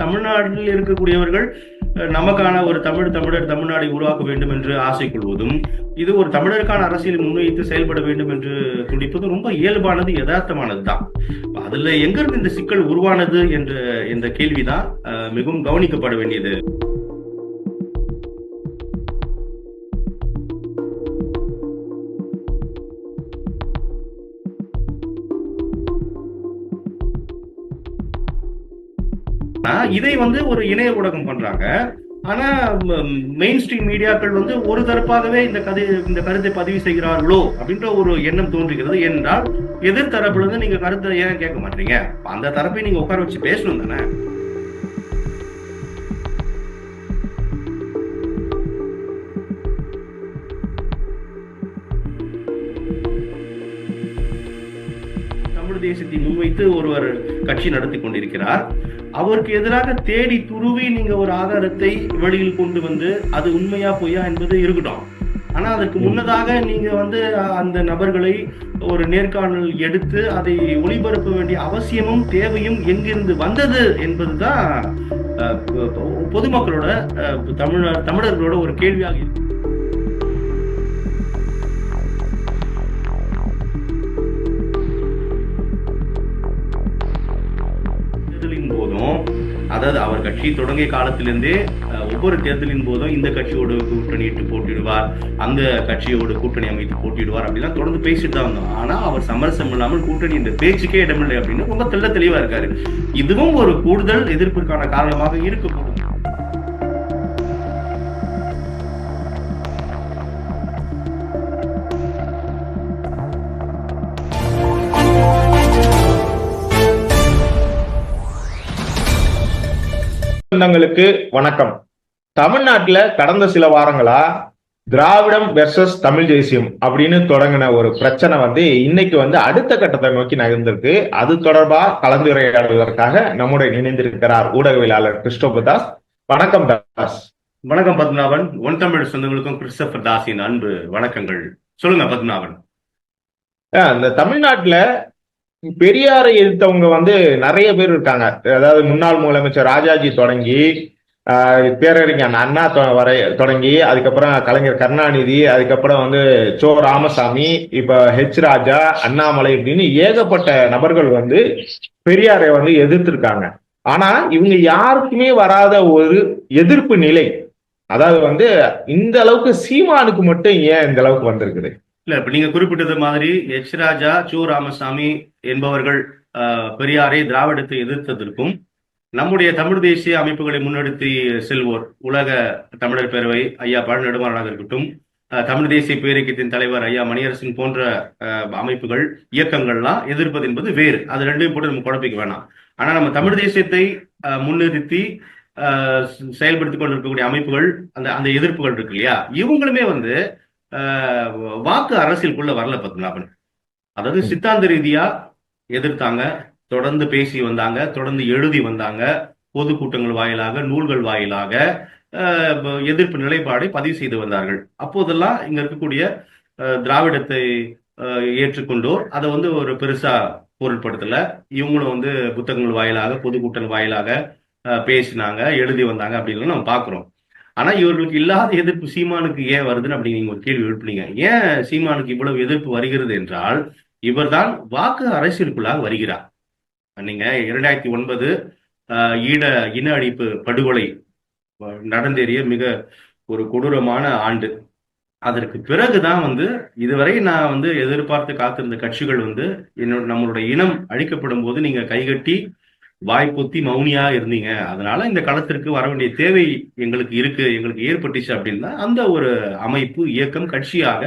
தமிழ்நாட்டில் இருக்கக்கூடியவர்கள் நமக்கான ஒரு தமிழர் தமிழ்நாடை உருவாக்க வேண்டும் என்று ஆசை கொள்வதும், இது ஒரு தமிழருக்கான அரசியலை முன்வைத்து செயல்பட வேண்டும் என்று துடிப்பதும் ரொம்ப இயல்பானது, யதார்த்தமானது தான். அதுல எங்கிருந்து இந்த சிக்கல் உருவானது என்ற கேள்விதான் மிகவும் கவனிக்கப்பட வேண்டியது. இதை ஒரு இணைய ஊடகம் பண்றாங்க. ஆனா மெயின் ஸ்ட்ரீம் மீடியாக்கள் ஒரு தரப்பாகவே இந்த கருத்தை பதிவு செய்கிறார்களோ அப்படின்ற ஒரு எண்ணம் தோன்றுகிறது. என்றால் எதிர்த்தரப்புல இருந்து நீங்க கருத்தை ஏன் கேட்க மாட்டீங்க? அந்த தரப்பை நீங்க உட்கார வச்சு பேசணும் தானே. தமிழ் தேசியத்தை முன்வைத்து ஒருவர் கட்சி நடத்தி கொண்டிருக்கிறார். அவருக்கு எதிராக தேடி துருவி நீங்க ஒரு ஆதாரத்தை வெளியில் கொண்டு வந்து அது உண்மையா பொய்யா என்பது இருக்கட்டும். ஆனா அதற்கு முன்னதாக நீங்க அந்த நபர்களை ஒரு நேர்காணல் எடுத்து அதை ஒளிபரப்ப வேண்டிய அவசியமும் தேவையும் எங்கிருந்து வந்தது என்பதுதான் பொதுமக்களோட தமிழர்களோட ஒரு கேள்வியாக இருக்கு. அதாவது அவர் கட்சி தொடங்கிய காலத்திலிருந்தே ஒவ்வொரு தேர்தலின் போதும் இந்த கட்சியோடு கூட்டணியிட்டு போட்டிடுவார், அந்த கட்சியோடு கூட்டணி அமைத்து போட்டிடுவார் அப்படிலாம் தொடர்ந்து பேசிட்டு தான் வந்தோம். ஆனா அவர் சமரசம் இல்லாமல் கூட்டணி இந்த பேச்சுக்கே இடமில்லை அப்படின்னு ரொம்ப தெளிவா இருக்காரு. இதுவும் ஒரு கூடுதல் எதிர்ப்பிற்கான காரணமாக இருக்கக்கூடும். சொந்தங்களுக்கு வணக்கம். தமிழ்நாட்டுல கடந்த சில வாரங்களா திராவிடம் வெர்சஸ் தமிழ் தேசியம் அப்படின்னு தொடங்கின ஒரு பிரச்சனை இன்னைக்கு அடுத்த கட்டத்தை நோக்கி நகர்ந்திருக்கு. அது தொடர்பா கலந்துரையாடுவதற்காக நம்முடைய இணைந்திருக்கிறார் ஊடகவியலாளர் கிறிஸ்டோபர் தாஸ். வணக்கம் தாஸ். வணக்கம் பத்மநாபன். ஒன் தமிழ் சொந்தங்களுக்கும் கிறிஸ்டோபர் தாஸின் அன்பு வணக்கங்கள். சொல்லுங்க பத்மநாபன். இந்த தமிழ்நாட்டுல பெரியாரை எதிர்த்தவங்க நிறைய பேர் இருக்காங்க. அதாவது முன்னாள் முதலமைச்சர் ராஜாஜி தொடங்கி பேரறிஞர் அண்ணா தொடங்கி அதுக்கப்புறம் கலைஞர் கருணாநிதி, அதுக்கப்புறம் சோ ராமசாமி, இப்ப ஹெச் ராஜா, அண்ணாமலை இப்படின்னு ஏகப்பட்ட நபர்கள் பெரியாரை எதிர்த்திருக்காங்க. ஆனா இவங்க யாருக்குமே வராத ஒரு எதிர்ப்பு நிலை, அதாவது இந்த அளவுக்கு சீமானுக்கு மட்டும் ஏன் இந்த அளவுக்கு வந்திருக்குது? இல்ல, இப்ப நீங்க குறிப்பிட்டது மாதிரி எச் ராஜா, சோ ராமசாமி என்பவர்கள் பெரியாரை திராவிடத்தை எதிர்த்ததற்கும், நம்முடைய தமிழ் தேசிய அமைப்புகளை முன்னெடுத்து செல்வோர் உலக தமிழர் பேரவை ஐயா பழ நெடுமாறனாக இருக்கட்டும், தமிழ் தேசிய பேரியக்கத்தின் தலைவர் ஐயா மணியரசன் போன்ற அமைப்புகள் இயக்கங்கள்லாம் எதிர்ப்பது என்பது வேறு. அது ரெண்டையும் போட்டு நம்ம குழப்பிக்க வேணாம். ஆனா நம்ம தமிழ் தேசியத்தை முன்னிறுத்தி செயல்படுத்திக் கொண்டிருக்கக்கூடிய அமைப்புகள் அந்த எதிர்ப்புகள் இருக்கு இல்லையா, இவங்களுமே வாக்கு அரசியலுக்குள்ள வரல பத்மநாபன். அதாவது சித்தாந்த ரீதியா எதிர்த்தாங்க, தொடர்ந்து பேசி வந்தாங்க, தொடர்ந்து எழுதி வந்தாங்க, பொதுக்கூட்டங்கள் வாயிலாக, நூல்கள் வாயிலாக எதிர்ப்பு நிலைப்பாடை பதிவு செய்து வந்தார்கள். அப்போதெல்லாம் இங்க இருக்கக்கூடிய திராவிடத்தை ஏற்றுக்கொண்டோர் அதை ஒரு பெருசா பொருட்படுத்தல. இவங்களும் புத்தகங்கள் வாயிலாக, பொதுக்கூட்டங்கள் வாயிலாக பேசினாங்க, எழுதி வந்தாங்க அப்படின்னு நம்ம பாக்குறோம். ஆனா இவர்களுக்கு இல்லாத எதிர்ப்பு சீமானுக்கு ஏன் வருதுன்னு அப்படி நீங்க ஒரு கேள்வி எழுப்புனீங்க. ஏன் சீமானுக்கு இவ்வளவு எதிர்ப்பு வருகிறது என்றால், இவர்தான் வாக்கு அரசியலுக்குள்ளாக வருகிறார். நீங்க 2009 இன அழிப்பு படுகொலை நடந்தேறிய மிக ஒரு கொடூரமான ஆண்டு. அதற்கு பிறகுதான் இதுவரை நான் எதிர்பார்த்து காத்திருந்த கட்சிகள் நம்மளுடைய இனம் அழிக்கப்படும் போது நீங்க கைகட்டி வாய்ப்பொத்தி மௌனியா இருந்தீங்க, அதனால இந்த களத்திற்கு வர வேண்டிய தேவை எங்களுக்கு ஏற்பட்டுச்சு அப்படின்னா அந்த ஒரு அமைப்பு, இயக்கம், கட்சியாக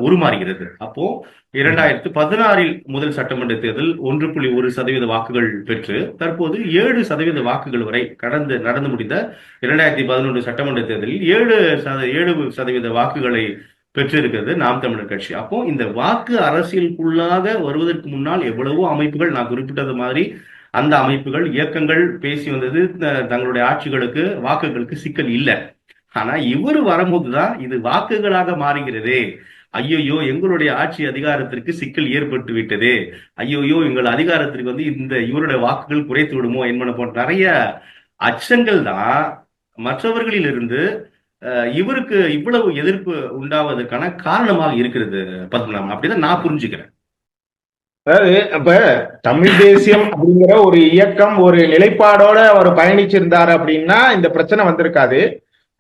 உருமாறுகிறது. அப்போ 2016 முதல் சட்டமன்ற தேர்தல் 1.1% வாக்குகள் பெற்று தற்போது 7% வாக்குகள் வரை நடந்து முடிந்த 2011 சட்டமன்ற தேர்தலில் 7% வாக்குகளை பெற்றிருக்கிறது நாம் தமிழர் கட்சி. அப்போ இந்த வாக்கு அரசியலுக்குள்ளாக வருவதற்கு முன்னால் எவ்வளவோ அமைப்புகள், நான் குறிப்பிட்டது மாதிரி அந்த அமைப்புகள், இயக்கங்கள் பேசி வந்தது தங்களுடைய ஆட்சிகளுக்கு, வாக்குகளுக்கு சிக்கல் இல்லை. ஆனா இவர் வரும்போதுதான் இது வாக்குகளாக மாறுகிறதே, ஐயோயோ எங்களுடைய ஆட்சி அதிகாரத்திற்கு சிக்கல் ஏற்பட்டு விட்டதே, ஐயோயோ எங்கள் அதிகாரத்திற்கு வந்து இவருடைய வாக்குகள் குறைத்து விடுமோ என்பன போன்ற நிறைய அச்சங்கள் தான் மற்றவர்களிலிருந்து இவருக்கு இவ்வளவு எதிர்ப்பு உண்டாவதற்கான காரணமாக இருக்கிறது பத்மநாபன். அப்படிதான் நான் புரிஞ்சுக்கிறேன். அதாவது அப்ப தமிழ் தேசியம் அப்படிங்கிற ஒரு இயக்கம் ஒரு நிலைப்பாடோட அவர் பயணிச்சிருந்தாரு அப்படின்னா இந்த பிரச்சனை வந்திருக்காது.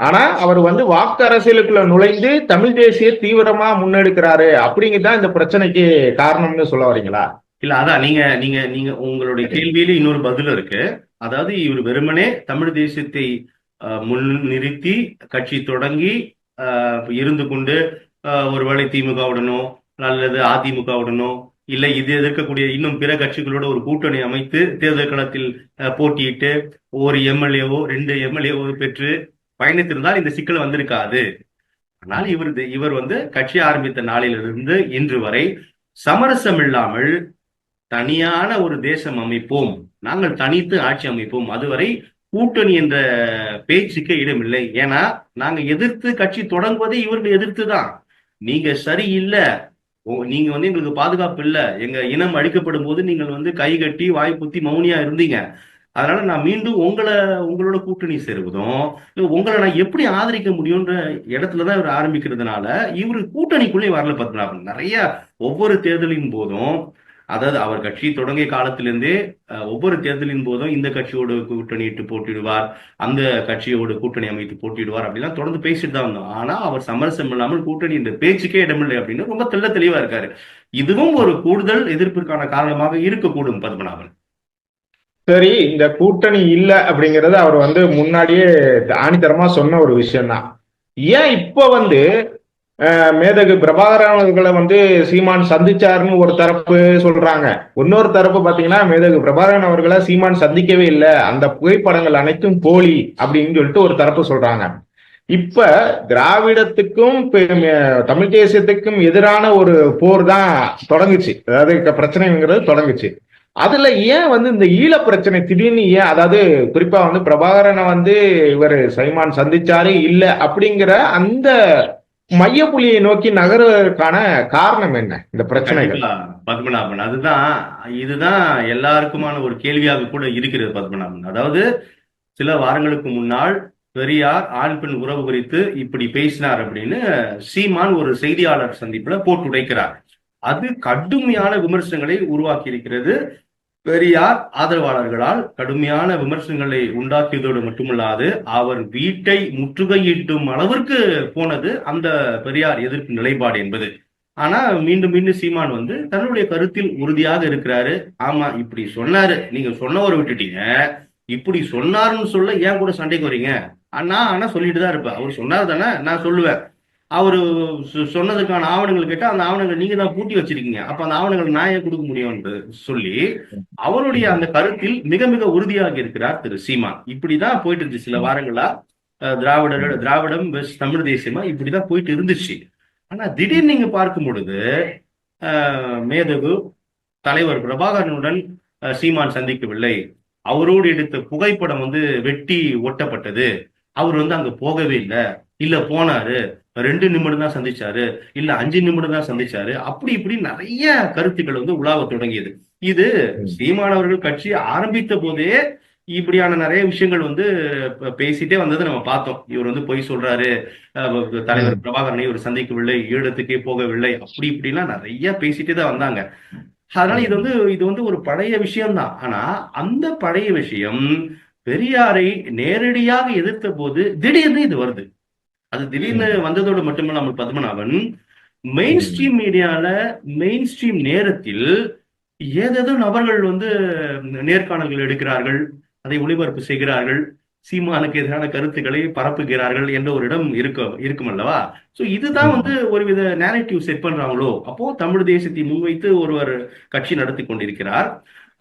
ஆனா அவர் வந்து வாக்கு அரசியலுக்குள்ள நுழைந்து தமிழ் தேசிய தீவிரமா முன்னெடுக்கிறாரு அப்படிங்கதான் இந்த பிரச்சனைக்கு காரணம்னு சொல்ல வரீங்களா? இல்ல அதான் நீங்க நீங்க நீங்க உங்களுடைய கேள்வியில இன்னொரு பதில் இருக்கு. அதாவது இவர் வெறுமனே தமிழ் தேசியத்தை முன் நிறுத்தி கட்சி தொடங்கி இருந்து கொண்டு ஒருவேளை திமுகவுடனோ அல்லது அதிமுகவுடனோ இல்லை இது எதிர்க்கக்கூடிய இன்னும் பிற கட்சிகளோட ஒரு கூட்டணி அமைத்து தேர்தல் களத்தில் போட்டியிட்டு ஒரு எம்எல்ஏவோ 2 எம்எல்ஏவோ பெற்று பயணித்திருந்தால் இந்த சிக்கல் வந்திருக்காது. ஆனால் இவர் வந்து கட்சி ஆரம்பித்த நாளிலிருந்து இன்று வரை சமரசம் இல்லாமல் தனியான ஒரு தேசம் அமைப்போம், நாங்கள் தனித்து ஆட்சி அமைப்போம், அதுவரை கூட்டணி என்ற பேச்சுக்கு இடமில்லை. ஏன்னா நாங்க எதிர்த்து கட்சி தொடங்குவதே இவர்கள் எதிர்த்து தான். நீங்க சரியில்லை, நீங்க வந்து எங்களுக்கு பாதுகாப்பு இல்லை, எங்க இனம் அழிக்கப்படும் போது நீங்கள் வந்து கை கட்டி வாய் புத்தி மௌனியா இருந்தீங்க, அதனால நான் மீண்டும் உங்களோட கூட்டணி சேருவதும் உங்களை நான் எப்படி ஆதரிக்க முடியும்ன்ற இடத்துலதான் இவர் ஆரம்பிக்கிறதுனால இவரு கூட்டணிக்குள்ளே வரல பத்மநாபன். நிறைய ஒவ்வொரு தேர்தலின் போதும், அதாவது அவர் கட்சி தொடங்கிய காலத்திலிருந்தே ஒவ்வொரு தேர்தலின் போதும் இந்த கட்சியோடு கூட்டணியிட்டு போட்டிடுவார், அந்த கட்சியோடு கூட்டணி அமைத்து போட்டிடுவார் அப்படிலாம் தொடர்ந்து பேசிட்டு தான் வந்தோம். ஆனா அவர் சமரசம் இல்லாமல் கூட்டணி இந்த பேச்சுக்கே இடமில்லை அப்படின்னு ரொம்ப தெளிவா இருக்காரு. இதுவும் ஒரு கூடுதல் எதிர்ப்பிற்கான காரணமாக இருக்கக்கூடும் பத்மநாபன். சரி, இந்த கூட்டணி இல்ல அப்படிங்கறது அவர் வந்து முன்னாடியே ஆணித்தரமா சொன்ன ஒரு விஷயம் தான். ஏன் இப்ப வந்து மேதகு பிரபாகரன் அவர்களை வந்து சீமான் சந்திச்சாருன்னு ஒரு தரப்பு சொல்றாங்க, இன்னொரு தரப்பு பாத்தீங்கன்னா மேதகு பிரபாகரன் அவர்களை சீமான் சந்திக்கவே இல்லை, அந்த புகைப்படங்கள் அனைத்தும் போலி அப்படின்னு சொல்லிட்டு ஒரு தரப்பு சொல்றாங்க. இப்ப திராவிடத்துக்கும் தமிழ் தேசியத்துக்கும் எதிரான ஒரு போர் தான் தொடங்குச்சு, அதாவது பிரச்சனைங்கிறது தொடங்குச்சு. அதுல ஏன் வந்து இந்த ஈழ பிரச்சனை திடீர்னு ஏன், அதாவது குறிப்பா வந்து பிரபாகரனை வந்து இவர் சைமான் சந்திச்சாரு இல்ல அப்படிங்கிற அந்த மையப்புள்ளியை நோக்கி நகர்வதற்கான காரணம் என்ன இந்த பிரச்சனைகள்? பத்மநாபன், இதுதான் எல்லாருக்குமான ஒரு கேள்வியாக கூட இருக்கிறது பத்மநாபன். அதாவது சில வாரங்களுக்கு முன்னால் பெரியார் ஆண் பெண் உறவு குறித்து இப்படி பேசினார் அப்படின்னு சீமான் ஒரு செய்தியாளர் சந்திப்புல போட்டு உடைக்கிறார். அது கடுமையான விமர்சனங்களை உருவாக்கி இருக்கிறது. பெரியார் ஆதரவாளர்களால் கடுமையான விமர்சனங்களை உண்டாக்கியதோடு மட்டுமல்லாது அவர் வீட்டை முற்றுகையிட்டும் அளவிற்கு போனது அந்த பெரியார் எதிர்ப்பு நிலைப்பாடு என்பது. ஆனா மீண்டும் மீண்டும் சீமான் வந்து தன்னுடைய கருத்தில் உறுதியாக இருக்கிறாரு. ஆமா இப்படி சொன்னாரு, நீங்க சொன்னவரை விட்டுட்டீங்க, இப்படி சொன்னாருன்னு சொல்ல ஏன் கூட சண்டைக்கு வரீங்க? ஆனா சொல்லிட்டு தான் இருப்பேன், அவர் சொன்னாரு தானே நான் சொல்லுவேன், அவரு சொன்னதுக்கான ஆவணங்கள் கேட்டா அந்த ஆவணங்கள் நீங்க தான் பூட்டி வச்சிருக்கீங்க, அப்ப அந்த ஆவணங்கள் நான் ஏன் கொடுக்க முடியும் என்று சொல்லி அவருடைய அந்த கருத்தில் மிக மிக உறுதியாக இருக்கிறார் திரு சீமான். இப்படிதான் போயிட்டு இருந்துச்சு சில வாரங்களா. திராவிடம் தமிழ் தேசியமா இப்படிதான் போயிட்டு இருந்துச்சு. ஆனா திடீர்னு நீங்க பார்க்கும் பொழுது மேதகு தலைவர் பிரபாகரனுடன் சீமான் சந்திக்கவில்லை, அவரோடு எடுத்த புகைப்படம் வந்து வெட்டி ஒட்டப்பட்டது, அவர் வந்து அங்க போகவே இல்லை, இல்ல போனாரு 2 நிமிடம் தான் சந்திச்சாரு, இல்ல 5 நிமிடம் தான் சந்திச்சாரு, அப்படி இப்படி நிறைய கருத்துக்கள் வந்து உலாவ தொடங்கியது. இது சீமானவர்கள் கட்சி ஆரம்பித்த போதே இப்படியான நிறைய விஷயங்கள் வந்து பேசிட்டே வந்ததை நம்ம பார்த்தோம். இவர் வந்து பொய் சொல்றாரு, தலைவர் பிரபாகரனை இவர் சந்திக்கவில்லை, ஈழத்துக்கே போகவில்லை, அப்படி இப்படிலாம் நிறைய பேசிட்டே தான் வந்தாங்க. அதனால இது வந்து ஒரு பழைய விஷயம்தான். ஆனா அந்த பழைய விஷயம் பெரியாரை நேரடியாக எதிர்த்த போது திடீர்னு இது வருது. அது திடீர்னு வந்ததோடு மட்டுமில்லாமல் பத்மநாபன் மெயின் ஸ்ட்ரீம் மீடியால மெயின் ஸ்ட்ரீம் நேரத்தில் ஏதேதோ நபர்கள் வந்து நேர்காணல்கள் எடுக்கிறார்கள், அதை ஒளிபரப்பு செய்கிறார்கள், சீமானுக்கு எதிரான கருத்துக்களை பரப்புகிறார்கள் என்ற ஒரு இடம் இருக்கும் அல்லவா? சோ இதுதான் வந்து ஒருவித நேரேட்டிவ் செட் பண்றாங்களோ. அப்போ தமிழ் தேசத்தை முன்வைத்து ஒருவர் கட்சி நடத்தி கொண்டிருக்கிறார்,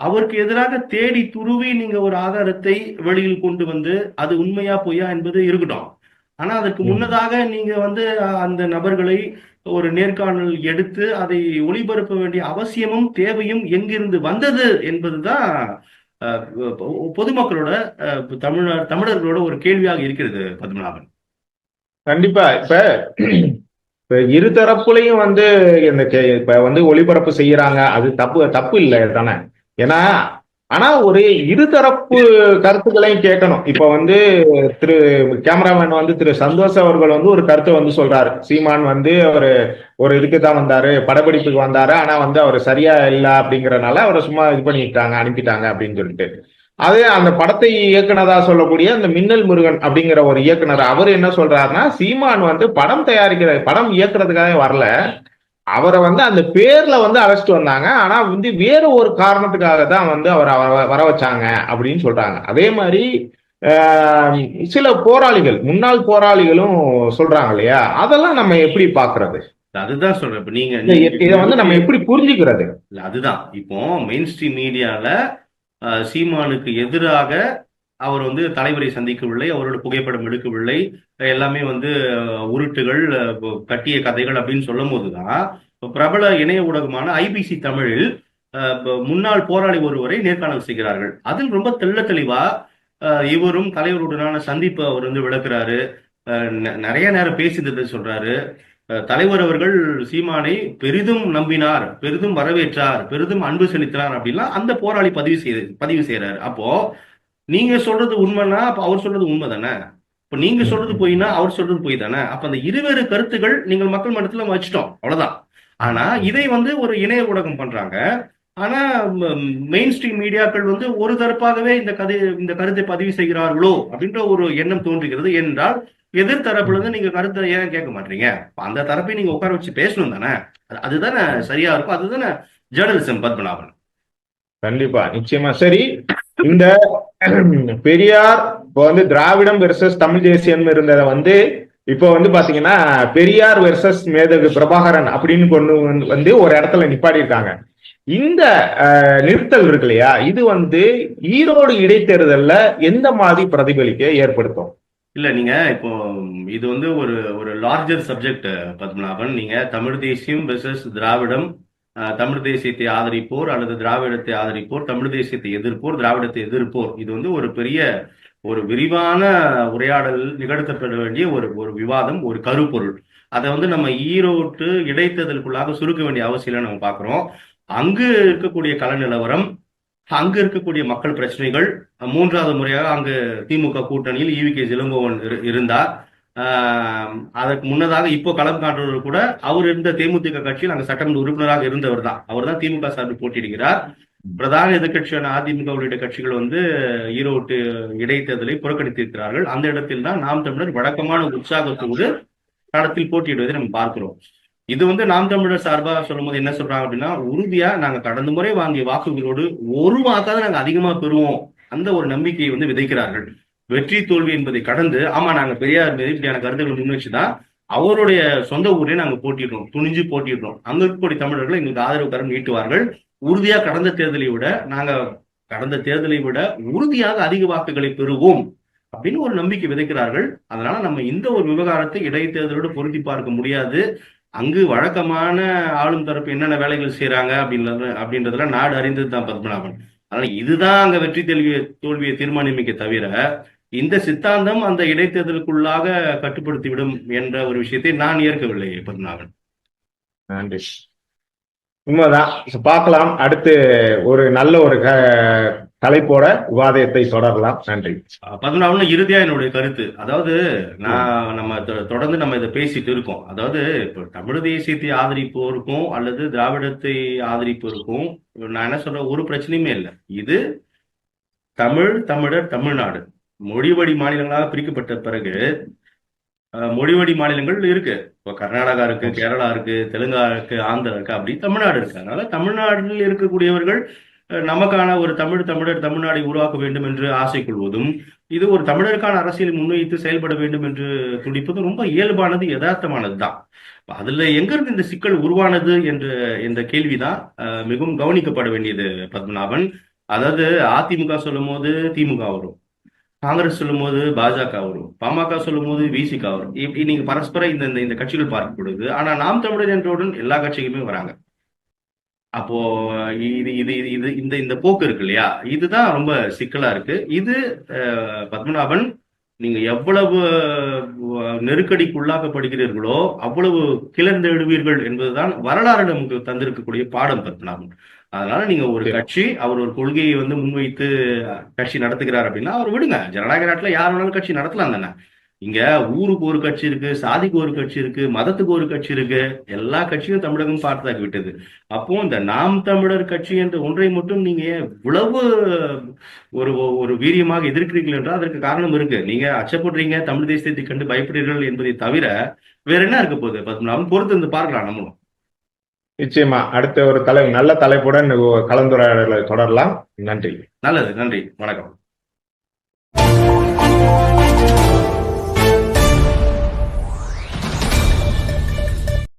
அவருக்கு எதிராக தேடி துருவி நீங்க ஒரு ஆதாரத்தை வெளியில் கொண்டு வந்து அது உண்மையா பொய்யா என்பது இருக்கட்டும். ஆனா அதற்கு முன்னதாக நீங்க வந்து அந்த நபர்களை ஒரு நேர்காணல் எடுத்து அதை ஒளிபரப்ப வேண்டிய அவசியமும் தேவையும் எங்கிருந்து வந்தது என்பதுதான் பொதுமக்களோட தமிழர்களோட ஒரு கேள்வியாக இருக்கிறது பத்மநாபன். கண்டிப்பா. இப்ப இப்ப இரு தரப்புலையும் வந்து இப்ப வந்து ஒளிபரப்பு செய்யறாங்க, அது தப்பு தப்பு இல்லை தானே? ஏன்னா ஆனா ஒரு இருதரப்பு கருத்துக்களையும் கேட்கணும். இப்ப வந்து திரு கேமராமேன் வந்து திரு சந்தோஷ் அவர்கள் வந்து ஒரு கருத்தை வந்து சொல்றாரு. சீமான் வந்து ஒரு இதுக்கு தான் வந்தாரு, படப்பிடிப்புக்கு வந்தாரு, ஆனா வந்து அவர் சரியா இல்லை அப்படிங்கறதுனால அவரை சும்மா இது பண்ணிட்டாங்க, அனுப்பிட்டாங்க அப்படின்னு சொல்லிட்டு. அதே அந்த படத்தை இயக்குனதா சொல்லக்கூடிய அந்த மின்னல் முருகன் அப்படிங்கிற ஒரு இயக்குனர் அவர் என்ன சொல்றாருன்னா, சீமான் வந்து படம் இயக்குறதுக்காக வரல, அவரை வந்து அந்த பேர்ல வந்து அழைச்சிட்டு வந்தாங்க. ஆனா வந்து வேற ஒரு காரணத்துக்காக தான் வந்து அவரை வர வச்சாங்க அப்படின்னு சொல்றாங்க. அதே மாதிரி ஆஹ், சில போராளிகள், முன்னாள் போராளிகளும் சொல்றாங்க இல்லையா? அதெல்லாம் நம்ம எப்படி பாக்குறது? அதுதான் சொல்றேன். இப்ப நீங்க நீங்க இதை வந்து நம்ம எப்படி புரிஞ்சுக்கிறது? இல்ல, அதுதான் இப்போ மெயின் ஸ்ட்ரீம் மீடியால சீமானுக்கு எதிராக அவர் வந்து தலைவரை சந்திக்கவில்லை, அவரோட புகைப்படம் எடுக்கவில்லை, எல்லாமே வந்து உருட்டுகள், கட்டிய கதைகள் அப்படின்னு சொல்லும் போதுதான் இப்ப பிரபல இணைய ஊடகமான ஐபிசி தமிழில் முன்னாள் போராளி ஒருவரை நேர்காணல் செய்கிறார்கள். அதில் ரொம்ப தெள்ள தெளிவா இவரும் தலைவருடனான சந்திப்பு அவர் வந்து விளக்குறாரு. நிறைய நேரம் பேசியது சொல்றாரு. தலைவர் அவர்கள் சீமானை பெரிதும் நம்பினார், பெரிதும் வரவேற்றார், பெரிதும் அன்பு செலுத்தினார் அப்படின்லாம் அந்த போராளி பதிவு செய்யறாரு. அப்போ நீங்க சொல்றது உண்மைன்னா அப்ப அவர் சொல்றது உண்மை தானே? இப்ப நீங்க சொல்றது பொய்னா அவர் சொல்றது பொய் தானே? அப்ப அந்த இருவேறு கருத்துக்கள் நீங்கள் மக்கள் மன்றத்துல வச்சுட்டோம், அவ்வளவுதான். ஆனா இதை வந்து ஒரு இணைய ஊடகம் பண்றாங்க. ஆனா மெயின் ஸ்ட்ரீம் மீடியாக்கள் வந்து ஒரு தரப்பாகவே இந்த கருத்தை பதிவு செய்கிறார்களோ அப்படின்ற ஒரு எண்ணம் தோன்றுகிறது. என்றால் எதிர்த்தரப்புல இருந்து நீங்க கருத்தை ஏன் கேட்க மாட்டீங்க? அந்த தரப்பை நீங்க உட்கார வச்சு பேசணும் தானே? அதுதானே சரியா இருக்கும், அதுதானே ஜேர்னலிசம், பத்மநாபன். கண்டிப்பா, நிச்சயமா. சரி, இந்த பெரியார் இப்போ வந்து திராவிடம் வெர்சஸ் தமிழ் தேசியம் இருந்ததை வந்து இப்போ வந்து பாத்தீங்கன்னா பெரியார் வெர்சஸ் மேதகு பிரபாகரன் அப்படின்னு கொண்டு வந்து ஒரு இடத்துல நிப்பாடி இருக்காங்க. இந்த நிறுத்தல் இருக்கு இல்லையா, இது வந்து ஈரோடு இடைத்தேர்தல்ல எந்த மாதிரி பிரதிபலிக்க ஏற்படுத்தும்? இல்ல, நீங்க இப்போ இது வந்து ஒரு ஒரு லார்ஜர் சப்ஜெக்ட் பத்மநாபன். நீங்க தமிழ் தேசியம் வெர்சஸ் திராவிடம், தமிழ் தேசியத்தை ஆதரிப்போர் அல்லது திராவிடத்தை ஆதரிப்போர், தமிழ் தேசியத்தை எதிர்ப்போர், திராவிடத்தை எதிர்ப்போர், இது வந்து ஒரு பெரிய ஒரு விரிவான உரையாடல் நிகழ்த்தப்பட வேண்டிய ஒரு ஒரு விவாதம், ஒரு கருப்பொருள். அதை வந்து நம்ம ஈரோட்டு இடைத்தேர்தலுக்குள்ளாக சுருக்க வேண்டிய அவசியம் நம்ம பார்க்கிறோம். அங்கு இருக்கக்கூடிய கள நிலவரம், அங்கு இருக்கக்கூடிய மக்கள் பிரச்சனைகள், மூன்றாவது முறையாக அங்கு திமுக கூட்டணியில் ஈவி.கே. இளங்கோவன் இருந்தார். அதற்கு முன்னதாக இப்போ களம் காட்டுறவர் கூட அவர் இருந்த தேமுதிக கட்சியில் அங்கு சட்டமன்ற உறுப்பினராக இருந்தவர் தான். அவர் தான் திமுக சார்பில் போட்டியிடுகிறார். பிரதான எதிர்கட்சியான அதிமுக உள்ளிட்ட கட்சிகள் வந்து ஈரோட்டு இடைத்தேர்தலை புறக்கணித்திருக்கிறார்கள். அந்த இடத்தில் தான் நாம் தமிழர் வழக்கமான உற்சாகத்தோடு களத்தில் போட்டியிடுவதை நம்ம பார்க்கிறோம். இது வந்து நாம் தமிழர் சார்பாக சொல்லும் போது என்ன சொல்றாங்க அப்படின்னா, உறுதியா நாங்க கடந்த முறை வாங்கிய வாக்குகளோடு ஒரு வாக்காவது நாங்க அதிகமா பெறுவோம், அந்த ஒரு நம்பிக்கையை வந்து விதைக்கிறார்கள். வெற்றி தோல்வி என்பதை கடந்து, ஆமா நாங்க பெரியார் மீது இப்படியான கருத்துக்களை முன் வச்சுதான் அவருடைய சொந்த ஊரே நாங்க போட்டிடுறோம், துணிஞ்சு போட்டிடுறோம், அங்க இருக்கக்கூடிய தமிழர்கள் எங்களுக்கு ஆதரவு கரம் நீட்டுவார்கள், உறுதியா கடந்த தேர்தலை விட உறுதியாக அதிக வாக்குகளை பெறுவோம் அப்படின்னு ஒரு நம்பிக்கை விதைக்கிறார்கள். அதனால நம்ம இந்த ஒரு விவகாரத்தை இடைத்தேர்தலோடு பொருத்தி பார்க்க முடியாது. அங்கு வழக்கமான ஆளும் தரப்பு என்னென்ன வேலைகள் செய்யறாங்க அப்படின்றதுல நாடு அறிந்தது தான் பத்மநாபன். அதனால இதுதான் அங்க வெற்றி தோல்வியை தீர்மானிக்க தவிர, இந்த சித்தாந்தம் அந்த இடைத்தேர்தலுக்குள்ளாக கட்டுப்படுத்திவிடும் என்ற ஒரு விஷயத்தை நான் ஏற்கவில்லை பத்மநாபன். நன்றி. உண்மைதான். பார்க்கலாம், அடுத்து ஒரு நல்ல ஒரு தலைப்போட விவாதத்தை தொடரலாம். நன்றி பத்மநாபன். இறுதியா என்னுடைய கருத்து, அதாவது நம்ம தொடர்ந்து நம்ம இதை பேசிட்டு இருக்கோம். அதாவது இப்ப தமிழ் தேசியத்தை ஆதரிப்போருக்கும் அல்லது திராவிடத்தை ஆதரிப்போருக்கும் நான் என்ன சொல்றேன், ஒரு பிரச்சனையுமே இல்லை. இது தமிழர், தமிழ்நாடு மொழிவழி மாநிலங்களாக பிரிக்கப்பட்ட பிறகு மொழிவழி மாநிலங்கள் இருக்கு. இப்போ கர்நாடகா இருக்கு, கேரளா இருக்கு, தெலுங்கா இருக்கு, ஆந்திரா இருக்கு, அப்படி தமிழ்நாடு இருக்கு. அதனால தமிழ்நாட்டில் இருக்கக்கூடியவர்கள் நமக்கான ஒரு தமிழர் தமிழ்நாடை உருவாக்க வேண்டும் என்று ஆசை கொள்வதும், இது ஒரு தமிழருக்கான அரசியலை முன்வைத்து செயல்பட வேண்டும் என்று துடிப்பதும் ரொம்ப இயல்பானது, யதார்த்தமானது தான். அதுல எங்கிருந்து இந்த சிக்கல் உருவானது என்ற கேள்விதான் மிகவும் கவனிக்கப்பட வேண்டியது பத்மநாபன். அதாவது அதிமுக சொல்லும் போது திமுக வரும், காங்கிரஸ் சொல்லும் போது பாஜக வரும், பாமக சொல்லும் போது விசிக வரும். இப்படி நீங்க பரஸ்பரம் இந்த கட்சிகள் பார்க்கப்படுது. ஆனா நாம் தமிழர் என்றவுடன் எல்லா கட்சிகளுமே வராங்க. அப்போ இது இது இது இந்த இந்த போக்கு இருக்கு இல்லையா, இதுதான் ரொம்ப சிக்கலா இருக்கு. இது பத்மநாபன் நீங்க எவ்வளவு நெருக்கடிக்கு உள்ளாக்கப்படுகிறீர்களோ அவ்வளவு கிளர்ந்தெழுவீர்கள் என்பதுதான் வரலாறு நமக்கு தந்திருக்கக்கூடிய பாடம் பத்மநாபன். அதனால நீங்க ஒரு சரி. கட்சி அவர் ஒரு கொள்கையை வந்து முன்வைத்து கட்சி நடத்துகிறார் அப்படின்னா அவர் விடுங்க. ஜனநாயக நாட்டுல யார் வேணாலும் கட்சி நடத்தலாம் தானே. இங்க ஊருக்கு ஒரு கட்சி இருக்கு, சாதிக்கு ஒரு கட்சி இருக்கு, மதத்துக்கு ஒரு கட்சி இருக்கு. எல்லா கட்சியும் தமிழகம் பார்த்ததாகி விட்டது. அப்போ இந்த நாம் தமிழர் கட்சி என்ற ஒன்றை மட்டும் நீங்க ஏன் இவ்வளவு ஒரு ஒரு வீரியமாக எதிர்க்கிறீர்கள் என்றால் அதற்கு காரணம் இருக்கு. நீங்க அச்சப்படுறீங்க, தமிழ் தேசியத்தை கண்டு பயப்படுறீர்கள் என்பதை தவிர வேற என்ன இருக்க போகுது பத்மநாபன்? பொறுத்து இருந்து பார்க்கலாம் நம்மளும். நிச்சயமா அடுத்த ஒரு நல்ல தலைப்புடன் கலந்துரையாடலை தொடரலாம். நன்றி. நல்லது, நன்றி, வணக்கம்.